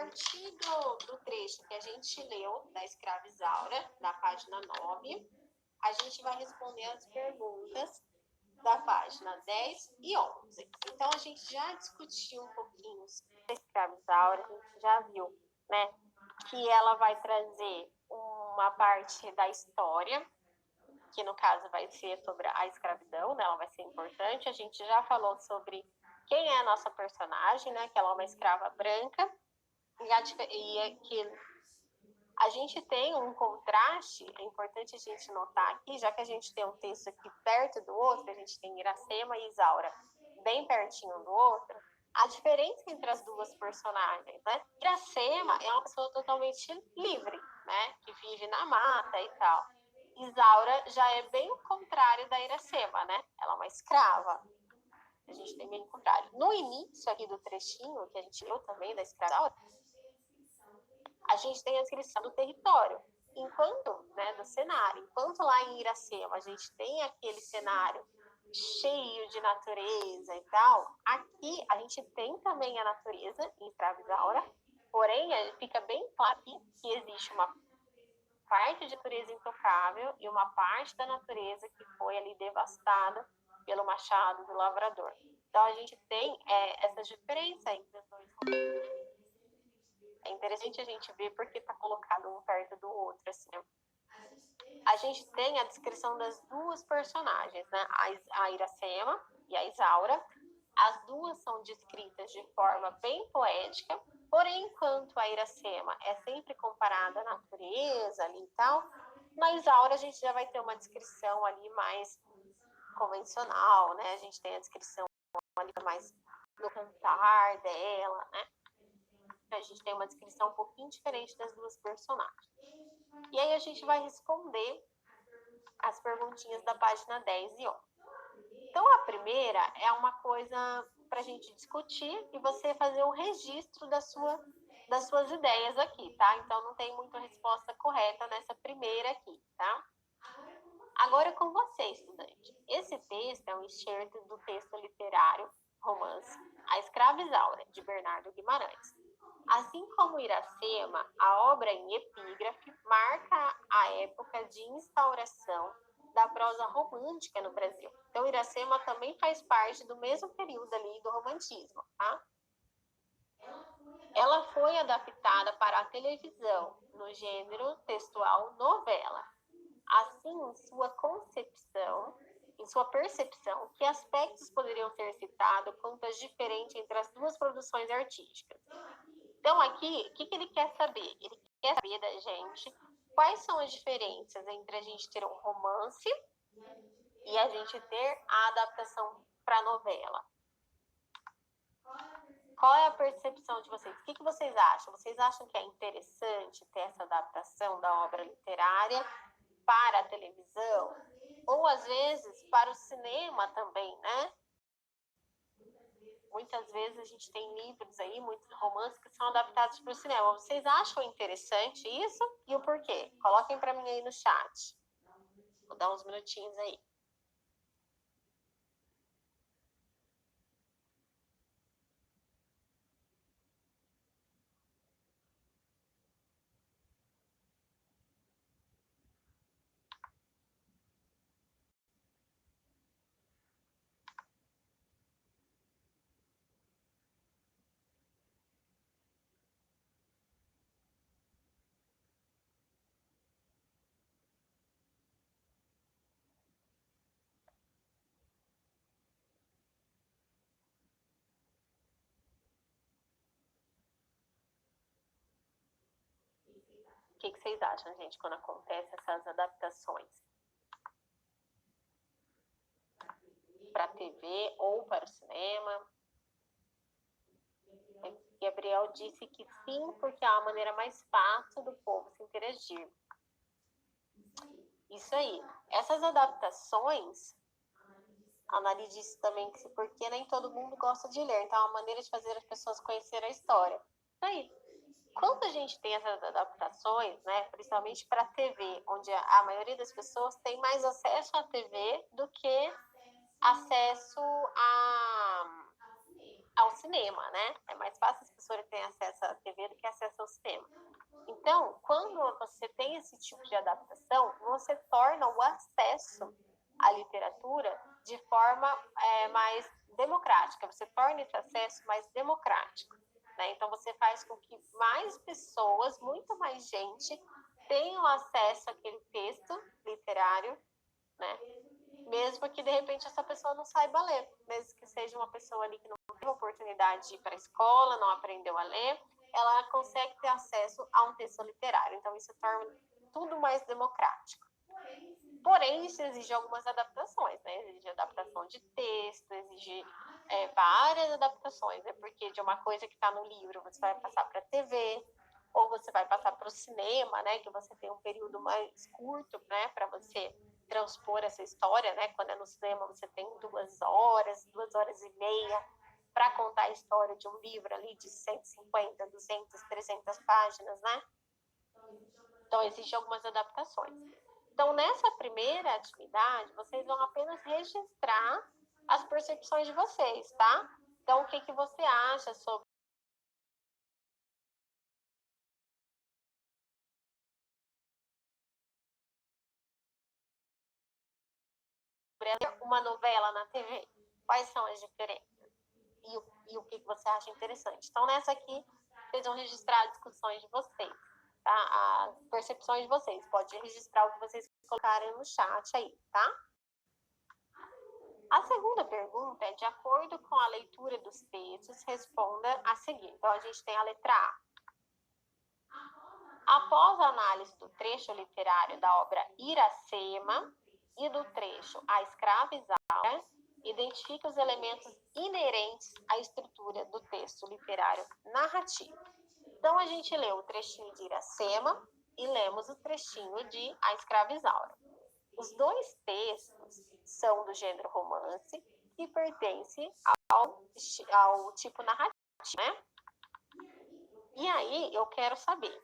partir do trecho que a gente leu da escrava Isaura, da página 9, a gente vai responder as perguntas da página 10 e 11. Então, a gente já discutiu um pouquinho sobre a escrava Isaura, a gente já viu, né, que ela vai trazer uma parte da história, que no caso vai ser sobre a escravidão, né, ela vai ser importante. A gente já falou sobre quem é a nossa personagem, né, que ela é uma escrava branca, e que a gente tem um contraste, é importante a gente notar aqui, já que a gente tem um texto aqui perto do outro, a gente tem Iracema e Isaura bem pertinho do outro, a diferença entre as duas personagens, né? Iracema é uma pessoa totalmente livre, né? Que vive na mata e tal. Isaura já é bem o contrário da Iracema, né? Ela é uma escrava. A gente tem bem o contrário. No início aqui do trechinho, que a gente leu também da escrava, a gente tem a descrição do território, enquanto, né, do cenário. Enquanto lá em Iracema a gente tem aquele cenário cheio de natureza e tal, aqui a gente tem também a natureza em escrava Isaura, porém fica bem claro aqui que existe uma parte de natureza intocável e uma parte da natureza que foi ali devastada pelo machado do lavrador. Então a gente tem essa diferença entre os dois romances. É interessante a gente ver porque está colocado um perto do outro, assim. A gente tem a descrição das duas personagens, né? A Iracema e a Isaura. As duas são descritas de forma bem poética, porém, enquanto a Iracema é sempre comparada à natureza ali e tal, na Isaura a gente já vai ter uma descrição ali mais convencional, né? A gente tem a descrição ali mais no cantar dela, né? A gente tem uma descrição um pouquinho diferente das duas personagens. E aí a gente vai responder as perguntinhas da página 10 e 11. Então, a primeira é uma coisa para a gente discutir e você fazer um registro das suas ideias aqui, tá? Então, não tem muita resposta correta nessa primeira aqui, tá? Agora é com você, estudante. Esse texto é um excerto do texto literário, romance A Escrava Isaura, de Bernardo Guimarães. Assim como Iracema, a obra em epígrafe marca a época de instauração da prosa romântica no Brasil. Então, Iracema também faz parte do mesmo período ali do romantismo, tá? Ela foi adaptada para a televisão no gênero textual novela. Assim, em sua percepção, que aspectos poderiam ser citados quanto às diferenças entre as duas produções artísticas? Então, aqui, o que ele quer saber? Ele quer saber da gente quais são as diferenças entre a gente ter um romance e a gente ter a adaptação para novela. Qual é a percepção de vocês? O que vocês acham? Vocês acham que é interessante ter essa adaptação da obra literária para a televisão? Ou, às vezes, para o cinema também, né? Muitas vezes a gente tem livros aí, muitos romances que são adaptados para o cinema. Vocês acham interessante isso? E o porquê? Coloquem para mim aí no chat. Vou dar uns minutinhos aí. O que vocês acham, gente, quando acontecem essas adaptações? Para a TV ou para o cinema? Gabriel disse que sim, porque é uma maneira mais fácil do povo se interagir. Isso aí. Essas adaptações, a Anali disse também que porque nem todo mundo gosta de ler, então é uma maneira de fazer as pessoas conhecerem a história. Isso aí. Quando a gente tem essas adaptações, né, principalmente para a TV, onde a maioria das pessoas tem mais acesso à TV do que acesso ao cinema, né? É mais fácil as pessoas terem acesso à TV do que acesso ao cinema. Então, quando você tem esse tipo de adaptação, você torna o acesso à literatura de forma mais democrática, você torna esse acesso mais democrático, né? Então, você faz com que mais pessoas, muito mais gente, tenham acesso àquele texto literário, né? Mesmo que, de repente, essa pessoa não saiba ler, mesmo que seja uma pessoa ali que não teve oportunidade de ir para a escola, não aprendeu a ler, ela consegue ter acesso a um texto literário. Então, isso torna tudo mais democrático. Porém, isso exige algumas adaptações, né? Exige adaptação de texto, exige várias adaptações, né? Porque de uma coisa que está no livro, você vai passar para a TV, ou você vai passar para o cinema, né? Que você tem um período mais curto, né? Para você transpor essa história, né? Quando é no cinema, você tem 2 horas e meia, para contar a história de um livro ali de 150, 200, 300 páginas, né? Então, existem algumas adaptações. Então, nessa primeira atividade, vocês vão apenas registrar as percepções de vocês, tá? Então, o que, que você acha sobre uma novela na TV? Quais são as diferenças? E o que, que você acha interessante? Então, nessa aqui, vocês vão registrar as discussões de vocês, tá? As percepções de vocês. Pode registrar o que vocês colocarem no chat aí, tá? A segunda pergunta é: de acordo com a leitura dos textos, responda a seguir. Então, a gente tem a letra A. Após a análise do trecho literário da obra Iracema e do trecho A Escrava Isaura, identifique os elementos inerentes à estrutura do texto literário narrativo. Então, a gente leu o trechinho de Iracema e lemos o trechinho de A Escrava Isaura. Os dois textos são do gênero romance e pertencem ao tipo narrativo, né? E aí, eu quero saber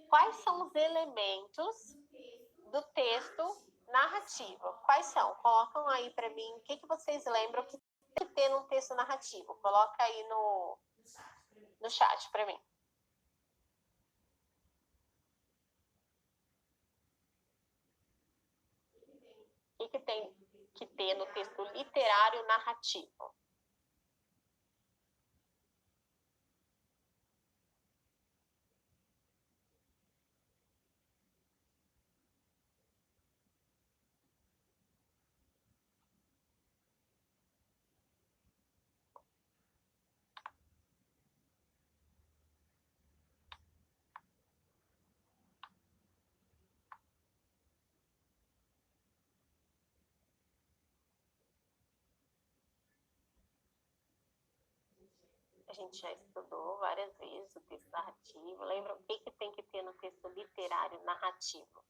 quais são os elementos do texto narrativo. Quais são? Colocam aí para mim o que vocês lembram que tem que ter num texto narrativo. Coloca aí no chat para mim. O que tem que ter no texto literário narrativo? A gente já estudou várias vezes o texto narrativo. Lembra o que tem que ter no texto literário narrativo?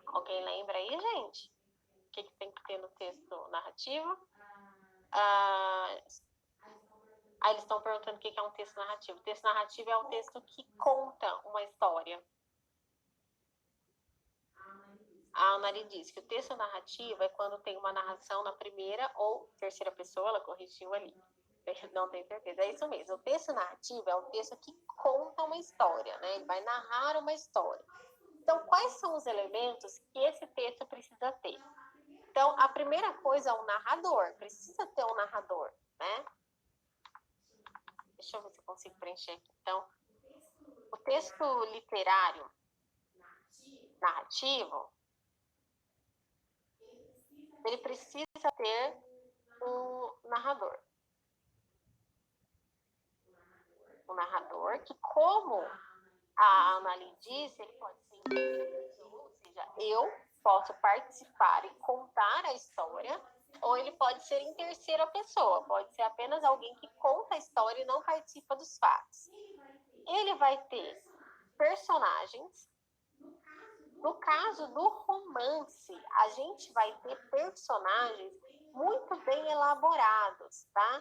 Alguém lembra aí, gente? O que tem que ter no texto narrativo? Eles estão perguntando o que é um texto narrativo. O texto narrativo é um texto que conta uma história. A Anari diz que o texto narrativo é quando tem uma narração na primeira ou terceira pessoa, ela corrigiu ali. Não tenho certeza, é isso mesmo. O texto narrativo é um texto que conta uma história, né? Ele vai narrar uma história. Então, quais são os elementos que esse texto precisa ter? Então, a primeira coisa é um narrador. Precisa ter um narrador, né? Deixa eu ver se eu consigo preencher aqui. Então, o texto literário narrativo, ele precisa ter um narrador. Um narrador que, como a Annalyn disse, ele pode ser em primeira pessoa, ou seja, eu posso participar e contar a história, ou ele pode ser em terceira pessoa, pode ser apenas alguém que conta a história e não participa dos fatos. Ele vai ter personagens. No caso do romance, a gente vai ter personagens muito bem elaborados, tá?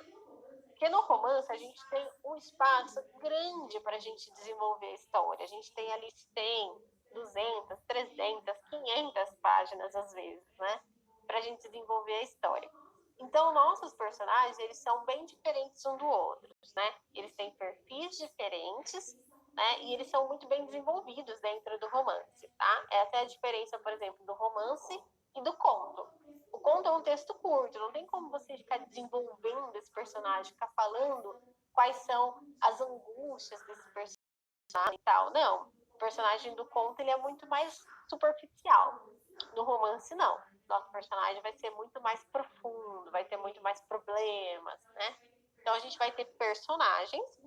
Porque no romance a gente tem um espaço grande para a gente desenvolver a história. A gente tem ali 100, 200, 300, 500 páginas às vezes, né? Para a gente desenvolver a história. Então, nossos personagens, eles são bem diferentes um do outro, né? Eles têm perfis diferentes, né? E eles são muito bem desenvolvidos dentro do romance, tá? Essa é a diferença, por exemplo, do romance e do conto. O conto é um texto curto, não tem como você ficar desenvolvendo esse personagem, ficar falando quais são as angústias desse personagem e tal. Não, o personagem do conto ele é muito mais superficial. No romance, não. Nosso personagem vai ser muito mais profundo, vai ter muito mais problemas, né? Então, a gente vai ter personagens.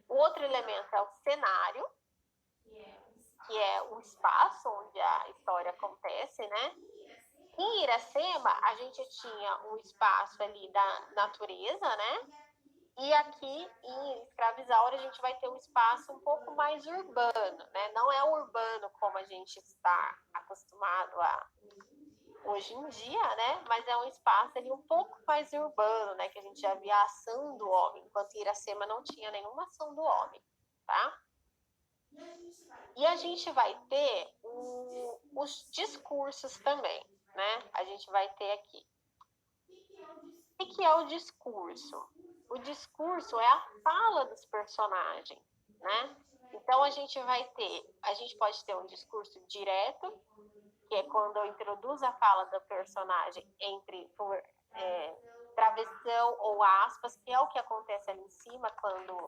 O outro elemento é o cenário, que é o espaço onde a história acontece, né? Em Iracema, a gente tinha um espaço ali da natureza, né? E aqui em Escravizaura, a gente vai ter um espaço um pouco mais urbano, né? Não é urbano como a gente está acostumado a hoje em dia, né? Mas é um espaço ali um pouco mais urbano, né? Que a gente já via a ação do homem, enquanto Iracema não tinha nenhuma ação do homem, tá? E a gente vai ter os discursos também, né? A gente vai ter aqui. O que é o discurso? O discurso é a fala dos personagens, né? Então a gente pode ter um discurso direto, que é quando eu introduzo a fala do personagem por travessão ou aspas, que é o que acontece ali em cima quando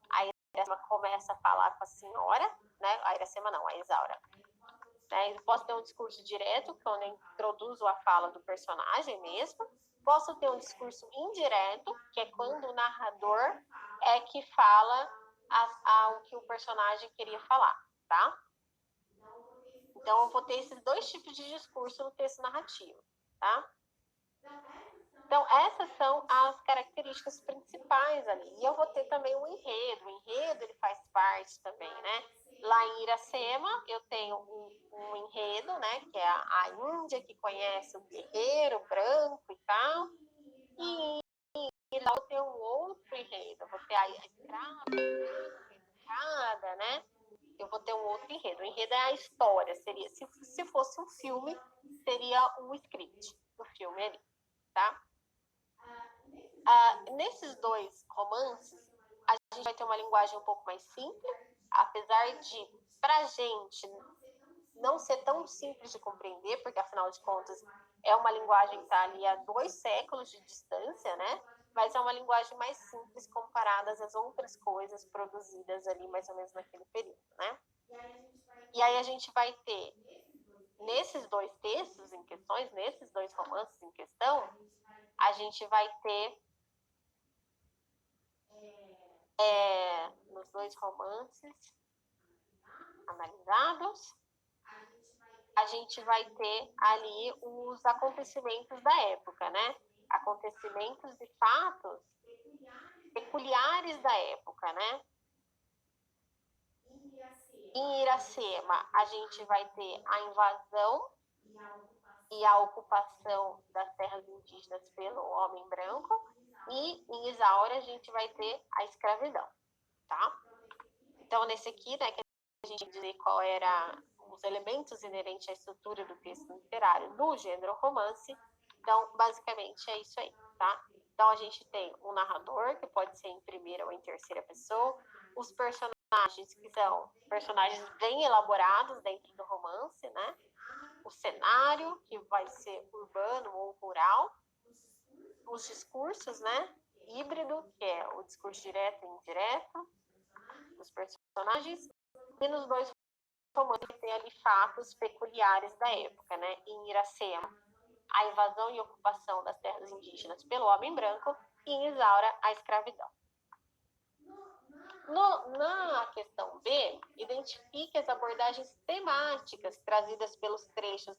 a Iracema começa a falar com a senhora, né? A Iracema não, a Isaura. Né? Eu posso ter um discurso direto, quando eu introduzo a fala do personagem mesmo. Posso ter um discurso indireto, que é quando o narrador é que fala o que o personagem queria falar, tá? Então, eu vou ter esses dois tipos de discurso no texto narrativo, tá? Então, essas são as características principais ali. E eu vou ter também um enredo. O enredo, ele faz parte também, né? Lá em Iracema, eu tenho um enredo, né? Que é a Índia, que conhece o guerreiro branco e tal. E lá eu tenho um outro enredo. Eu vou ter a escrava, educada, né? Eu vou ter um outro enredo. O enredo é a história. Seria, se fosse um filme, seria um script do filme ali, tá? Nesses dois romances, a gente vai ter uma linguagem um pouco mais simples, apesar de, pra gente, não ser tão simples de compreender, porque, afinal de contas, é uma linguagem que está ali a 2 séculos de distância, né? Mas é uma linguagem mais simples comparada às outras coisas produzidas ali, mais ou menos naquele período, né? E aí a gente vai ter, nesses dois textos em questões, nesses dois romances em questão, a gente vai ter nos dois romances analisados, a gente vai ter ali os acontecimentos da época, né? Acontecimentos e fatos peculiares da época, né? Em Iracema, a gente vai ter a invasão e a ocupação das terras indígenas pelo homem branco, e em Isaura a gente vai ter a escravidão, tá? Então, nesse aqui, né, que a gente dizer qual era os elementos inerentes à estrutura do texto literário do gênero romance. Então, basicamente, é isso aí, tá? Então, a gente tem um narrador, que pode ser em primeira ou em terceira pessoa, os personagens, que são personagens bem elaborados dentro do romance, né? O cenário, que vai ser urbano ou rural, os discursos, né? Híbrido, que é o discurso direto e indireto, dos personagens, e nos dois romances tem ali fatos peculiares da época, né? Em Iracema, a invasão e ocupação das terras indígenas pelo homem branco, e em Isaura, a escravidão. Na questão B, identifique as abordagens temáticas trazidas pelos textos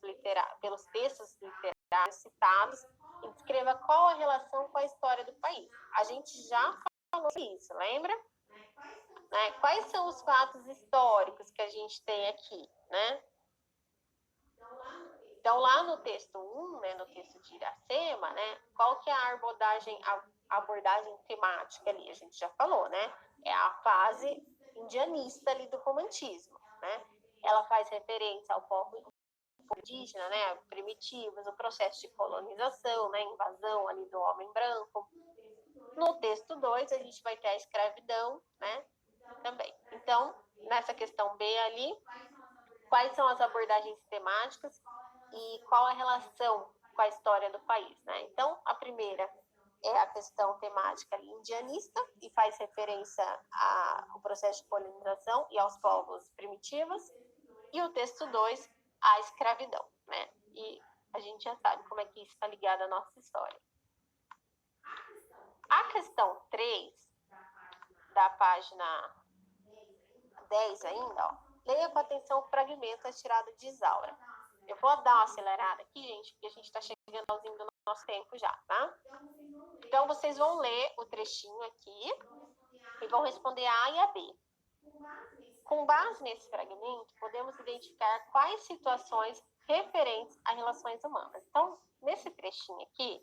literários citados e descreva qual a relação com a história do país. A gente já falou isso, lembra? Né? Quais são os fatos históricos que a gente tem aqui, né? Então, lá no texto 1, né, no texto de Iracema, né, qual que é a abordagem temática ali? A gente já falou, né? É a fase indianista ali do romantismo, né? Ela faz referência ao povo indígena, né, primitivos, o processo de colonização, né, invasão ali do homem branco. No texto 2, a gente vai ter a escravidão, né, também. Então, nessa questão B ali, quais são as abordagens temáticas e qual a relação com a história do país, né? Então, a primeira é a questão temática indianista e faz referência ao processo de colonização e aos povos primitivos. E o texto 2, a escravidão, né? E a gente já sabe como é que isso está ligado à nossa história. A questão 3, da página 10 ainda, ó, leia com atenção o fragmento tirado de Isaura. Eu vou dar uma acelerada aqui, gente, porque a gente está chegando ao fim do nosso tempo já, tá? Então, vocês vão ler o trechinho aqui e vão responder a A e a B. Com base nesse fragmento, podemos identificar quais situações referentes a relações humanas. Então, nesse trechinho aqui,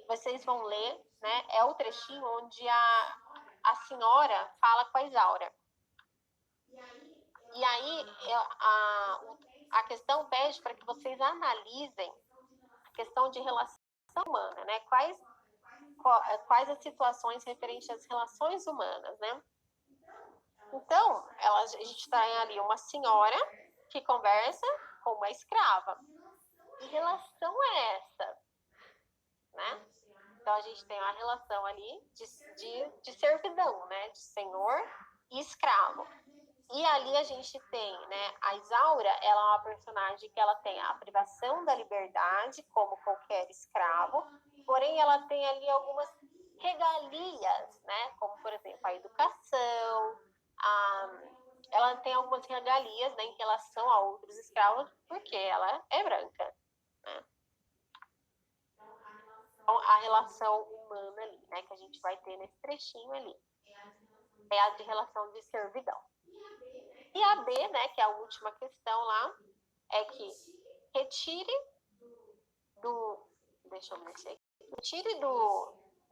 vocês vão ler, né? É o trechinho onde a senhora fala com a Isaura. E aí, a questão pede para que vocês analisem a questão de relação humana, né? Quais as situações referentes às relações humanas, né? Então, a gente tem ali uma senhora que conversa com uma escrava. Que relação é essa? Né? Então, a gente tem uma relação ali de servidão, né? De senhor e escravo. E ali a gente tem, né, a Isaura, ela é uma personagem que ela tem a privação da liberdade, como qualquer escravo, porém ela tem ali algumas regalias, né, como, por exemplo, a educação, ela tem algumas regalias, né, em relação a outros escravos, porque ela é branca, né. Então, a relação humana ali, né, que a gente vai ter nesse trechinho ali, é a de relação de servidão. E a B, né, que é a última questão lá, é que retire do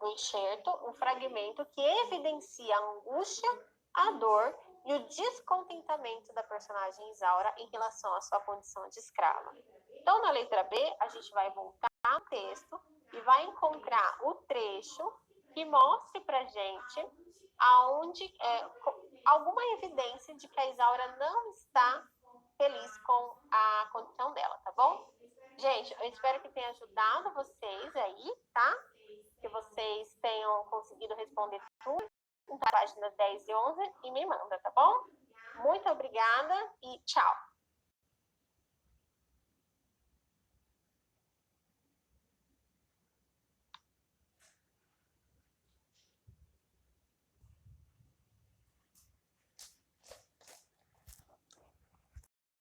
enxerto um fragmento que evidencia a angústia, a dor e o descontentamento da personagem Isaura em relação à sua condição de escrava. Então, na letra B, a gente vai voltar ao texto e vai encontrar o trecho que mostre pra gente aonde alguma evidência de que a Isaura não está feliz com a condição dela, tá bom? Gente, eu espero que tenha ajudado vocês aí, tá? Que vocês tenham conseguido responder tudo nas páginas 10 e 11 e me manda, tá bom? Muito obrigada e tchau!